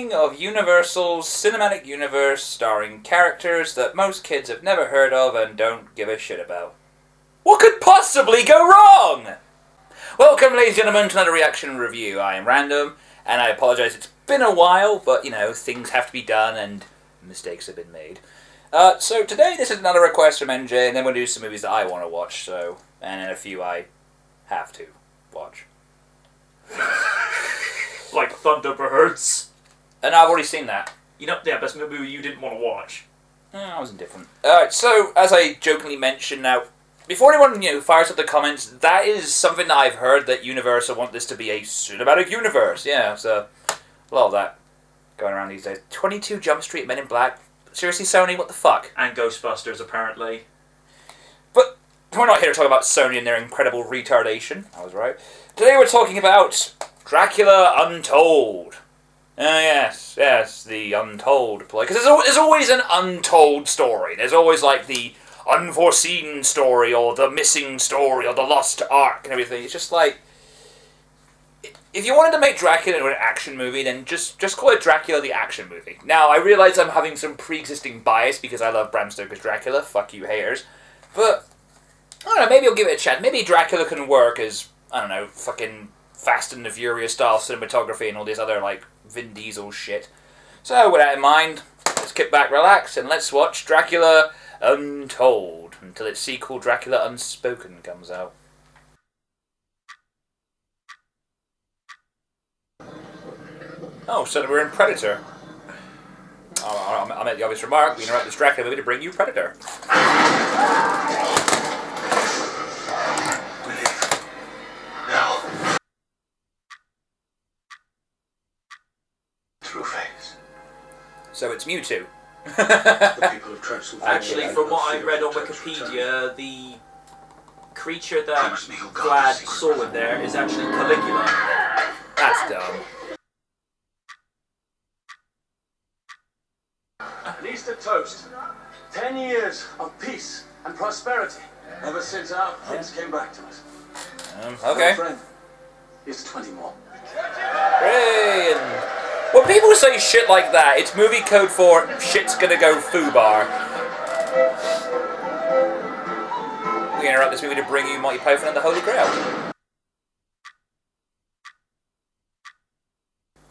king of Universal's cinematic universe starring characters that most kids have never heard of and don't give a shit about. What could possibly go wrong? Welcome, ladies and gentlemen, to another reaction review. I am Random, and I apologise, it's been a while, but, you know, things have to be done and mistakes have been made. So today, this is another request from NJ, and then we'll do some movies that I want to watch, and then a few I have to watch. Like Thunderbirds. And I've already seen that. You know, yeah, that's a movie you didn't want to watch. I was indifferent. Alright, so, as I jokingly mentioned now, before anyone, fires up the comments, that is something that I've heard, that Universal want this to be a cinematic universe. Yeah, so, a lot of that going around these days. 22 Jump Street, Men in Black. Seriously, Sony, what the fuck? And Ghostbusters, apparently. But we're not here to talk about Sony and their incredible retardation. I was right. Today we're talking about Dracula Untold. Yes, the Untold play. Because there's always an untold story. There's always, like, the unforeseen story, or the missing story, or the lost arc and everything. It's just like, if you wanted to make Dracula into an action movie, then just call it Dracula the Action Movie. Now, I realise I'm having some pre-existing bias because I love Bram Stoker's Dracula. Fuck you, haters. But, I don't know, maybe I'll give it a chance. Maybe Dracula can work as, I don't know, fucking Fast and the Furious style cinematography and all this other, like, Vin Diesel shit. So, with that in mind, let's kick back, relax, and let's watch Dracula Untold until its sequel, Dracula Unspoken, comes out. Oh, so we're in Predator. I'll make the obvious remark. We interrupt this Dracula movie to bring you Predator. So it's Mewtwo. Actually, from what I read on Wikipedia, the creature that Vlad saw in there is actually Caligula. That's dumb. An Easter toast. 10 years of peace and prosperity ever since our prince came back to us. Okay. Friend, here's 20 more. Hooray! And when people say shit like that, it's movie code for shit's gonna go foobar. We interrupt this movie to bring you Monty Python and the Holy Grail.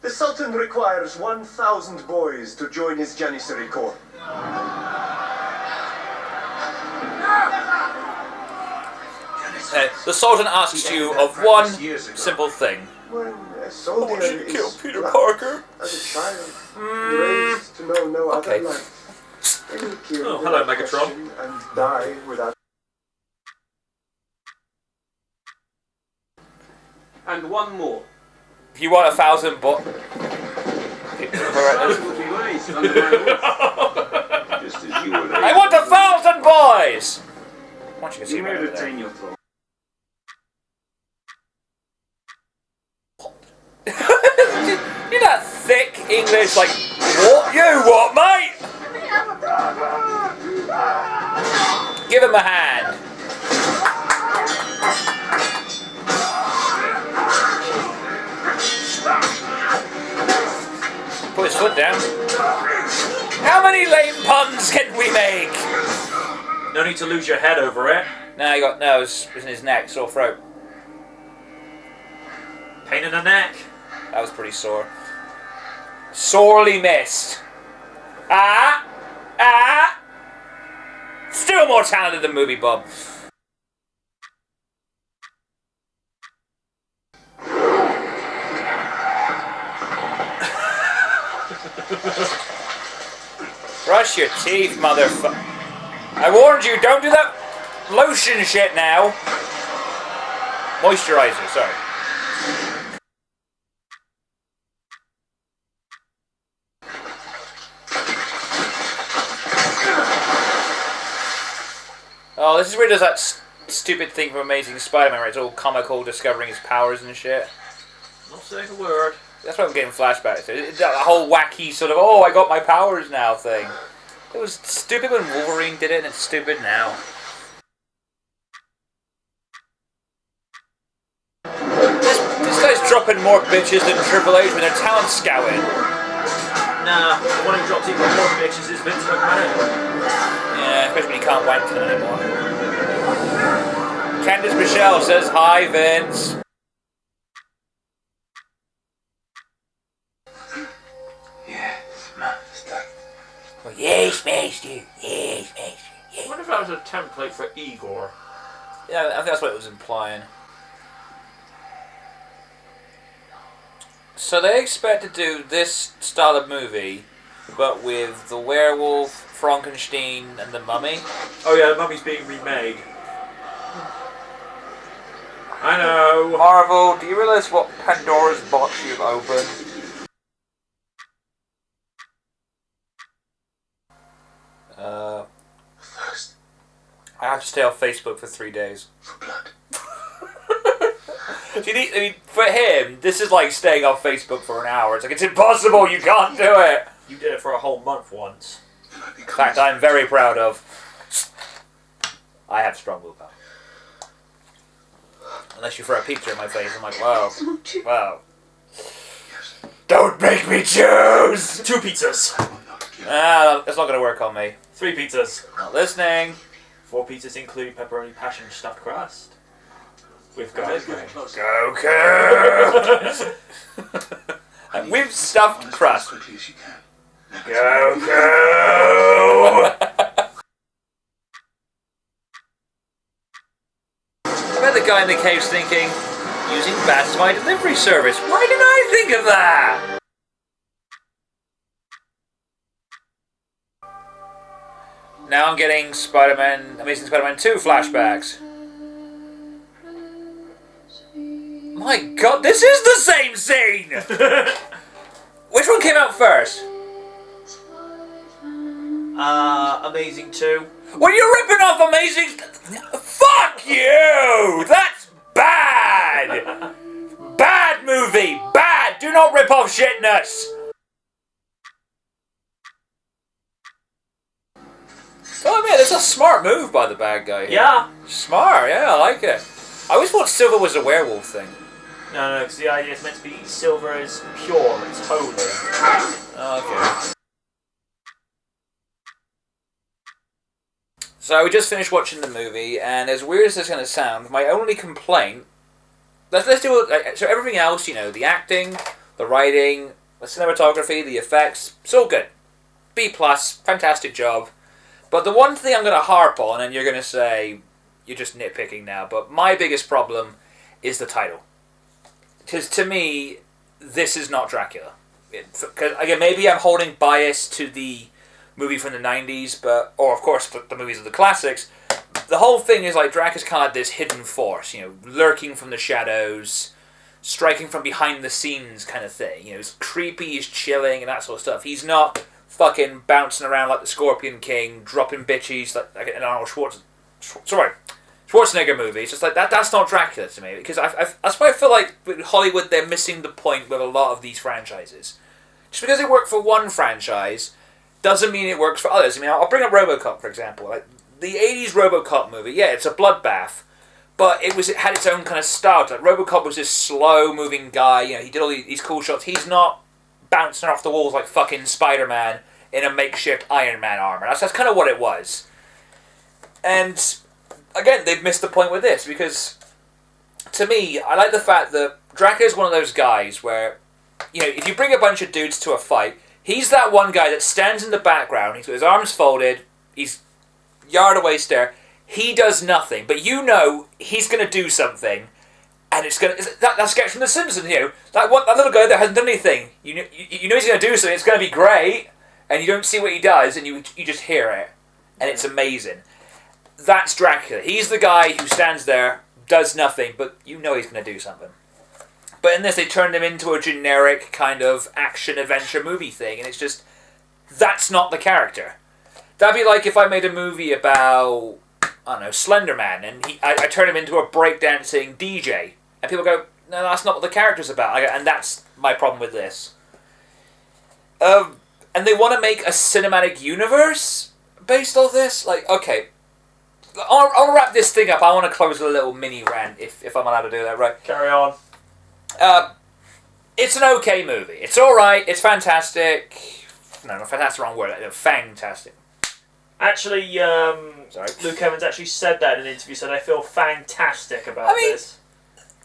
The Sultan requires 1,000 boys to join his Janissary Corps. The Sultan asks you of one simple thing. When a soldier I want you to kill is Peter plucked Parker. as a child, raised to know no Okay. other life. Then he killed Oh, hello, without Megatron. question and die without. And one more. If you want 1,000 Would be raised under my roof. Just as you were I want 1,000 boys! I want you to see You right may over there. retain your throne. You're that thick English, like, what? You what, mate? Give him a hand. Put his foot down. How many lame puns can we make? No need to lose your head over it. No, you got nose. It was in his neck, sore throat. Pain in the neck. That was pretty sore. Sorely missed. Ah! Still more talented than Movie Bob. Brush your teeth, motherfucker. I warned you, don't do that lotion shit now. Moisturizer, sorry. Oh, this is where he does that stupid thing from Amazing Spider-Man where it's all comical, discovering his powers and shit. Not saying a word. That's what I'm getting flashbacks to. That whole wacky sort of, oh, I got my powers now thing. It was stupid when Wolverine did it, and it's stupid now. This guy's dropping more bitches than Triple H with their talent scouting. Nah, the one who drops even more bitches is Vince McMahon. Yeah, especially when you can't wank them anymore. Candice Michelle says, "Hi, Vince." Yes, master. Oh, yes, master. Yes, master. I wonder if that was a template for Igor. Yeah, I think that's what it was implying. So they expect to do this style of movie, but with the werewolf, Frankenstein, and the mummy. Oh yeah, the Mummy's being remade. I know. Marvel, do you realise what Pandora's box you've opened? Thirst I have to stay off Facebook for 3 days. for blood. I mean, for him, this is like staying off Facebook for an hour. It's like, it's impossible, you can't do it! You did it for a whole month once. In fact, I'm very proud of. I have strong willpower. Unless you throw a pizza in my face, I'm like, wow. Wow. Don't make me choose! 2 pizzas. Ah, it's not going to work on me. 3 pizzas. Not listening. 4 pizzas include pepperoni passion stuffed crust. With garlic bread. Goku! With stuffed crust. As quickly as you can. Goku! I bet the guy in the cave's thinking, using bats as my delivery service. Why didn't I think of that? Now I'm getting Amazing Spider-Man 2 flashbacks. My god, this is the same scene! Which one came out first? Amazing 2. Well, you're ripping off Amazing... Fuck you! That's bad! Bad movie! Bad! Do not rip off shitness! Oh man, it's a smart move by the bad guy here. Yeah. Smart, yeah, I like it. I always thought Silver was a werewolf thing. No, because the idea is meant to be silver is pure, it's holy. Okay. So we just finished watching the movie, and as weird as this is going to sound, my only complaint... Let's do it... So everything else, you know, the acting, the writing, the cinematography, the effects, it's all good. B+, fantastic job. But the one thing I'm going to harp on, and you're going to say, you're just nitpicking now, but my biggest problem is the title. Because to me, this is not Dracula. Because again, maybe I'm holding bias to the movie from the 90s, or of course the movies of the classics. The whole thing is like Dracula's kind of this hidden force, you know, lurking from the shadows, striking from behind the scenes kind of thing. You know, he's creepy, he's chilling, and that sort of stuff. He's not fucking bouncing around like the Scorpion King, dropping bitches like an Arnold Schwarzenegger movie. It's just like that's not Dracula to me, because that's why I feel like with Hollywood they're missing the point with a lot of these franchises. Just because it worked for one franchise doesn't mean it works for others. I mean, I'll bring up RoboCop for example. Like the '80s RoboCop movie, yeah, it's a bloodbath, but it had its own kind of style. Like RoboCop was this slow-moving guy. You know, he did all these cool shots. He's not bouncing off the walls like fucking SpiderMan in a makeshift Iron Man armor. That's kind of what it was. And again, they've missed the point with this, because to me, I like the fact that Dracula's one of those guys where, you know, if you bring a bunch of dudes to a fight, he's that one guy that stands in the background, he's got his arms folded, he's yard away stare, he does nothing, but you know he's going to do something, and it's going to... That sketch from The Simpsons, you know, that little guy that hasn't done anything, you know he's going to do something, it's going to be great, and you don't see what he does, and you just hear it, and it's amazing. That's Dracula. He's the guy who stands there, does nothing, but you know he's going to do something. But in this, they turned him into a generic kind of action-adventure movie thing, and it's just... That's not the character. That'd be like if I made a movie about, I don't know, Slender Man, and I turn him into a breakdancing DJ, and people go, no, that's not what the character's about. And that's my problem with this. And they want to make a cinematic universe based off this? Like, okay... I'll wrap this thing up. I want to close with a little mini rant, if I'm allowed to do that, right? Carry on. It's an okay movie. It's alright, it's fantastic. no, fantastic wrong word. Fantastic. Actually, Sorry. Luke Evans actually said that in an interview. Said I feel fantastic about this.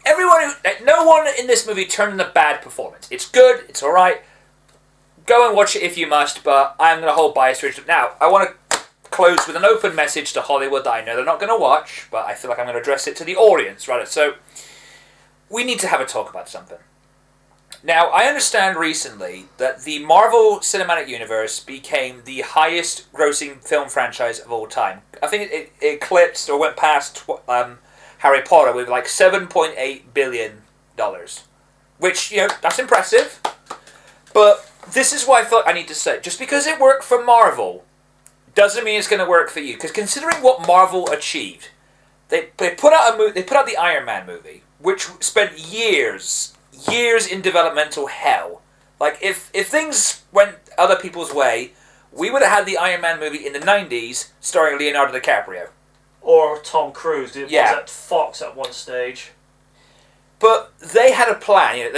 No one in this movie turned in a bad performance. It's good. It's all right. Go and watch it if you must. But I'm going to hold bias to it. Now, I want to close with an open message to Hollywood that I know they're not going to watch, but I feel like I'm going to address it to the audience, right? So, we need to have a talk about something. Now, I understand recently that the Marvel Cinematic Universe became the highest grossing film franchise of all time. I think it eclipsed or went past Harry Potter with like $7.8 billion. Which, that's impressive. But this is what I thought I need to say. Just because it worked for Marvel doesn't mean it's going to work for you. Because considering what Marvel achieved, they put out the Iron Man movie, which spent years in developmental hell. Like, if things went other people's way, we would have had the Iron Man movie in the 90s starring Leonardo DiCaprio. Or Tom Cruise. It Yeah. was at Fox at one stage. But they had a plan.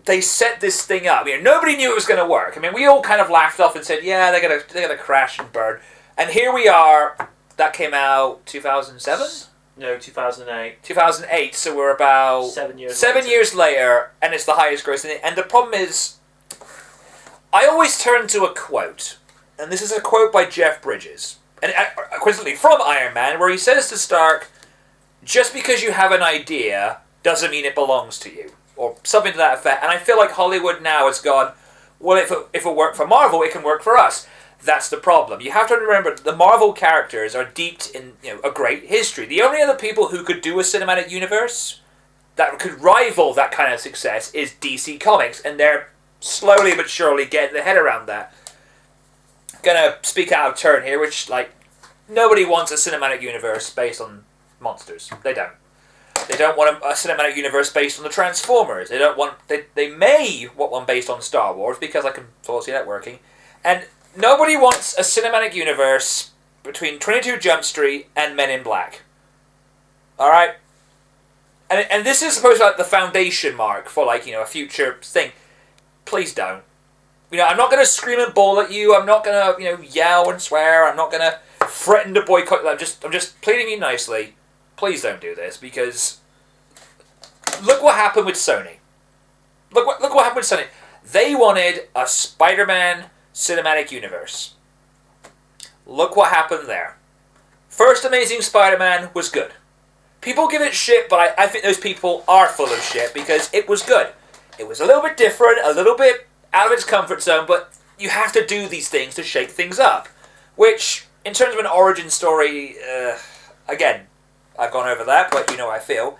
They set this thing up. Nobody knew it was going to work. We all kind of laughed off and said, yeah, they're gonna crash and burn. And here we are. That came out 2007? No, 2008. 2008, so we're about 7 years years later, and it's the highest grossing. And the problem is, I always turn to a quote, and this is a quote by Jeff Bridges, and coincidentally from Iron Man, where he says to Stark, "Just because you have an idea doesn't mean it belongs to you," or something to that effect. And I feel like Hollywood now has gone, well, if it worked for Marvel, it can work for us. That's the problem. You have to remember the Marvel characters are steeped in a great history. The only other people who could do a cinematic universe that could rival that kind of success is DC Comics, and they're slowly but surely getting their head around that. Gonna speak out of turn here, which nobody wants a cinematic universe based on monsters. They don't. They don't want a cinematic universe based on the Transformers. They don't want. They may want one based on Star Wars because I can sort of see that working, and. Nobody wants a cinematic universe between 22 Jump Street and Men in Black. Alright? And this is supposed to be the foundation mark for a future thing. Please don't. I'm not going to scream and bawl at you. I'm not going to, yell and swear. I'm not going to threaten to boycott. I'm just pleading you nicely. Please don't do this, because look what happened with Sony. Look what happened with Sony. They wanted a SpiderMan cinematic universe. Look what happened there. First Amazing Spider-Man was good. People give it shit, but I think those people are full of shit because it was good. It was a little bit different, a little bit out of its comfort zone, but you have to do these things to shake things up. Which, in terms of an origin story, again, I've gone over that, but you know how I feel.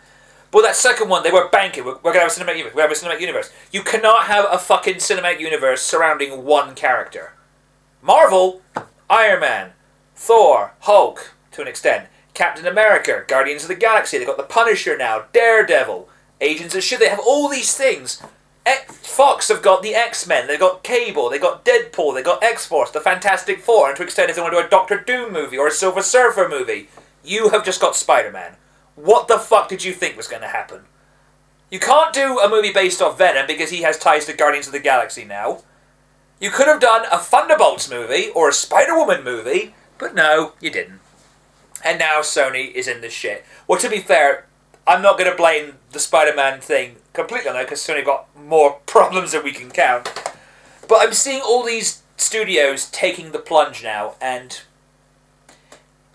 But that second one, they were banking. We're going to have a cinematic universe. We have a cinematic universe. You cannot have a fucking cinematic universe surrounding one character. Marvel, Iron Man, Thor, Hulk, to an extent, Captain America, Guardians of the Galaxy. They've got the Punisher now, Daredevil, Agents of S.H.I.E.L.D. They have all these things. Fox have got the X-Men. They've got Cable. They've got Deadpool. They've got X-Force, the Fantastic Four. And to an extent, if they want to do a Doctor Doom movie or a Silver Surfer movie, you have just got Spider-Man. What the fuck did you think was going to happen? You can't do a movie based off Venom because he has ties to Guardians of the Galaxy now. You could have done a Thunderbolts movie or a Spider-Woman movie, but no, you didn't. And now Sony is in this shit. Well, to be fair, I'm not going to blame the Spider-Man thing completely on that because Sony got more problems than we can count. But I'm seeing all these studios taking the plunge now, and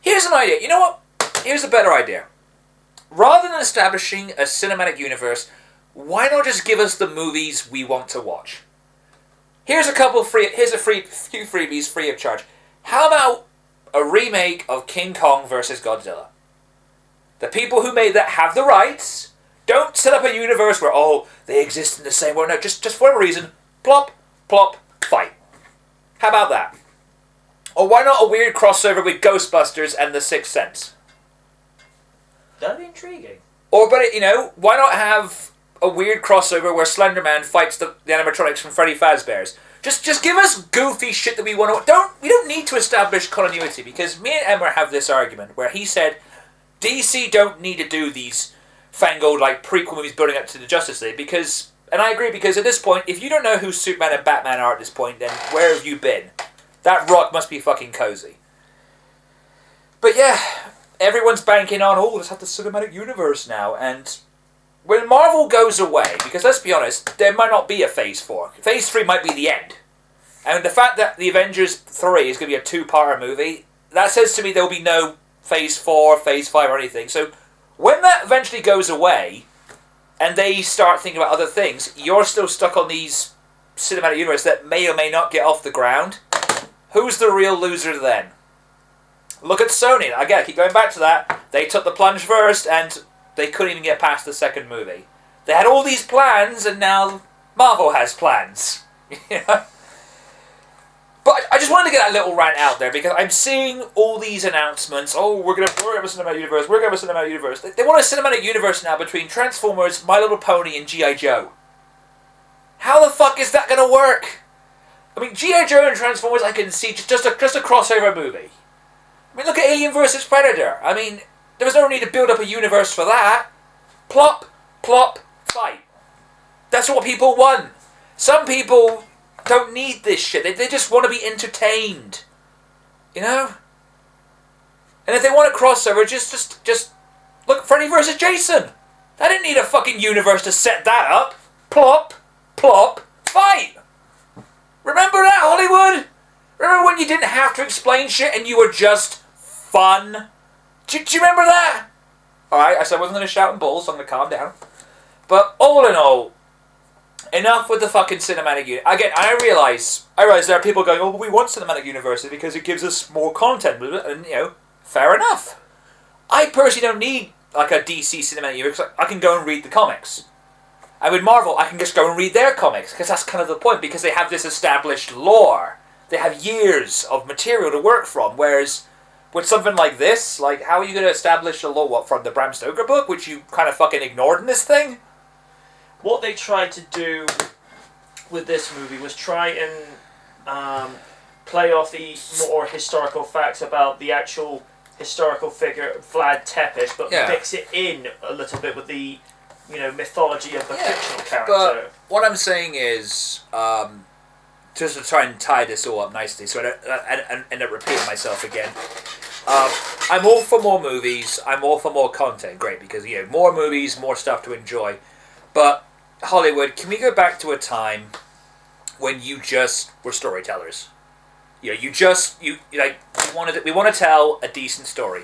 here's an idea. You know what? Here's a better idea. Rather than establishing a cinematic universe, why not just give us the movies we want to watch? Here's a few freebies free of charge. How about a remake of King Kong vs. Godzilla? The people who made that have the rights. Don't set up a universe where, they exist in the same world. No, just for whatever reason, plop, plop, fight. How about that? Or why not a weird crossover with Ghostbusters and The Sixth Sense? That'd be intriguing. Or, why not have a weird crossover where Slender Man fights the animatronics from Freddy Fazbear's? Just give us goofy shit that we want to... We don't need to establish continuity, because me and Emma have this argument where he said DC don't need to do these fangled prequel movies building up to the Justice League because And I agree, because at this point, if you don't know who Superman and Batman are at this point, then where have you been? That rock must be fucking cozy. But yeah, everyone's banking on, oh, let's have the cinematic universe now. And when Marvel goes away, because let's be honest, there might not be a Phase 4. Phase 3 might be the end. And the fact that the Avengers 3 is going to be a two-parter movie, that says to me there will be no Phase 4, Phase 5 or anything. So when that eventually goes away, and they start thinking about other things, you're still stuck on these cinematic universe that may or may not get off the ground. Who's the real loser then? Look at Sony. Again, I keep going back to that. They took the plunge first, and they couldn't even get past the second movie. They had all these plans, and now Marvel has plans. But I just wanted to get that little rant out there, because I'm seeing all these announcements. Oh, we're going to have a cinematic universe. We're going to have a cinematic universe. They want a cinematic universe now between Transformers, My Little Pony, and G.I. Joe. How the fuck is that going to work? I mean, G.I. Joe and Transformers, I can see just a crossover movie. I mean, look at Alien vs. Predator. I mean, there was no need to build up a universe for that. Plop, plop, fight. That's what people want. Some people don't need this shit. They just want to be entertained. You know? And if they want a crossover, just look at Freddy vs. Jason. I didn't need a fucking universe to set that up. Plop, plop, fight. Remember that, Hollywood? Remember when you didn't have to explain shit and you were just fun? Do you remember that? Alright, I said I wasn't going to shout and bull, so I'm going to calm down. But all in all, enough with the fucking cinematic universe. Again, I realize there are people going, oh, we want cinematic universes because it gives us more content. And, you know, fair enough. I personally don't need, like, a DC cinematic universe. I can go and read the comics. And with Marvel, I can just go and read their comics, because that's kind of the point, because they have this established lore. They have years of material to work from, whereas with something like this, like, how are you going to establish a lore? What, from the Bram Stoker book, which you kind of fucking ignored in this thing? What they tried to do with this movie was try and play off the more historical facts about the actual historical figure Vlad Tepes, but mix it in a little bit with the, you know, mythology of the fictional character. But what I'm saying is, just to try and tie this all up nicely, so I don't end up repeating myself again. I'm all for more movies. I'm all for more content. Great, because, you know, more movies, more stuff to enjoy. But Hollywood, can we go back to a time when you just were storytellers? You know, we want to tell a decent story,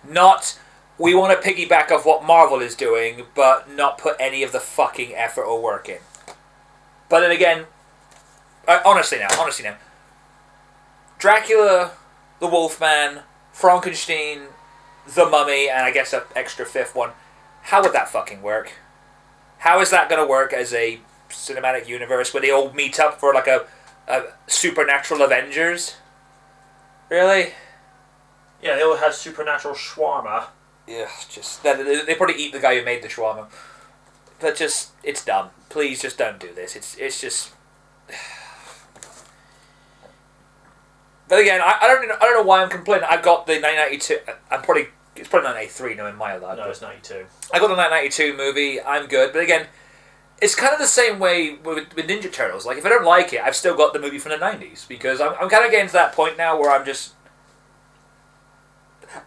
not we want to piggyback off what Marvel is doing, but not put any of the fucking effort or work in. But then again, honestly now, Dracula, the Wolfman, Frankenstein, the Mummy, and I guess an extra fifth one. How would that fucking work? How is that going to work as a cinematic universe where they all meet up for like a supernatural Avengers? Really? Yeah, they all have supernatural shawarma. Yeah, just they probably eat the guy who made the shawarma. But just, it's dumb. Please just don't do this. It's just. But again, I don't know why I'm complaining. I've got the 1992. It's probably 1993 now in my life. No, it's 92. I got the 1992 movie. I'm good. But again, it's kind of the same way with Ninja Turtles. Like, if I don't like it, I've still got the movie from the 90s. Because I'm kind of getting to that point now where I'm just.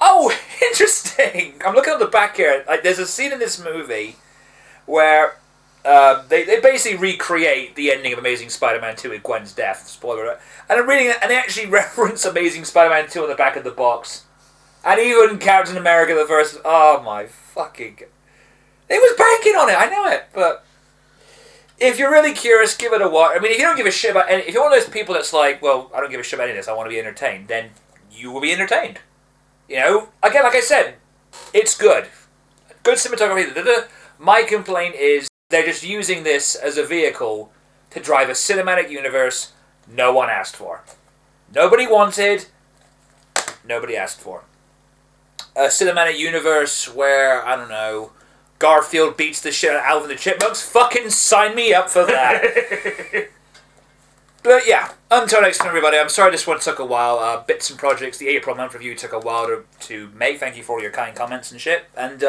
Oh, interesting! I'm looking at the back here. Like, there's a scene in this movie where they basically recreate the ending of Amazing Spider-Man 2 with Gwen's death. Spoiler alert. And I'm reading it, and they actually reference Amazing Spider-Man 2 on the back of the box. And even Captain America the first. Oh my fucking. They was banking on it, I know it, but. If you're really curious, give it a watch. I mean, if you don't give a shit about any. If you're one of those people that's like, well, I don't give a shit about any of this, I want to be entertained, then you will be entertained. You know? Again, like I said, it's good. Good cinematography. My complaint is they're just using this as a vehicle to drive a cinematic universe no one asked for. Nobody wanted, nobody asked for. A cinematic universe where, I don't know, Garfield beats the shit out of Alvin the Chipmunks. Fucking sign me up for that. But yeah, until next time, everybody. I'm sorry this one took a while. Bits and Projects, the April month review took a while to make. Thank you for all your kind comments and shit. And,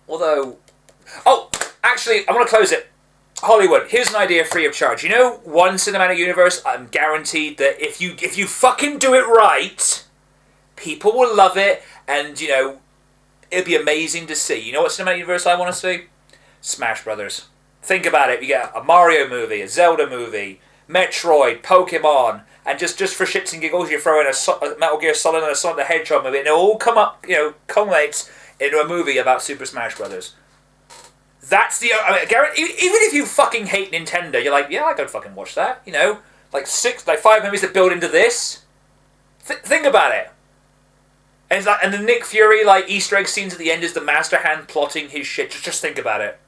although... Oh, actually, I want to close it. Hollywood, here's an idea free of charge. You know, one cinematic universe, I'm guaranteed that if you fucking do it right, people will love it, and, you know, it'd be amazing to see. You know what cinematic universe I want to see? Smash Brothers. Think about it. You get a Mario movie, a Zelda movie, Metroid, Pokemon, and just for shits and giggles, you throw in a Metal Gear Solid and a Sonic the Hedgehog movie, and it all come up, you know, culminates into a movie about Super Smash Brothers. That's the... I mean, even if you fucking hate Nintendo, you're like, yeah, I could fucking watch that. You know, like 5 movies that build into this. Think about it. And it's like, and the Nick Fury like Easter egg scenes at the end is the Master Hand plotting his shit. Just think about it.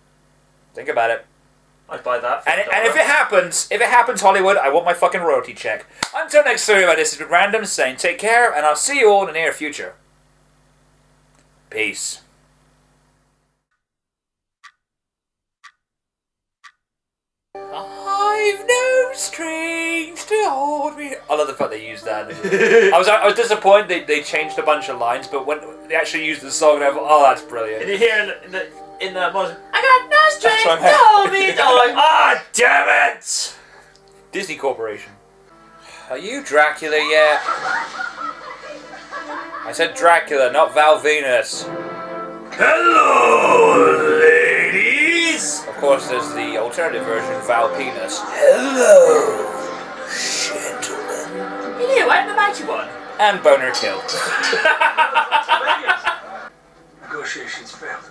Think about it. I'd buy that. And if it happens, Hollywood, I want my fucking royalty check. Until next time, this has been Random saying take care, and I'll see you all in the near future. Peace. I've no strings to hold me. I love the fact they used that. I was disappointed they changed a bunch of lines, but when they actually used the song, I thought, oh, that's brilliant. And you hear in the most, I got no strings to hold me. I'm like, ah, damn it! Disney Corporation. Are you Dracula yet? I said Dracula, not Val Venus. Hello, ladies! Of course, there's the alternative version, Val Penis. Hello, gentlemen. Hello, I'm the mighty one. And Boner killed. Negotiations failed.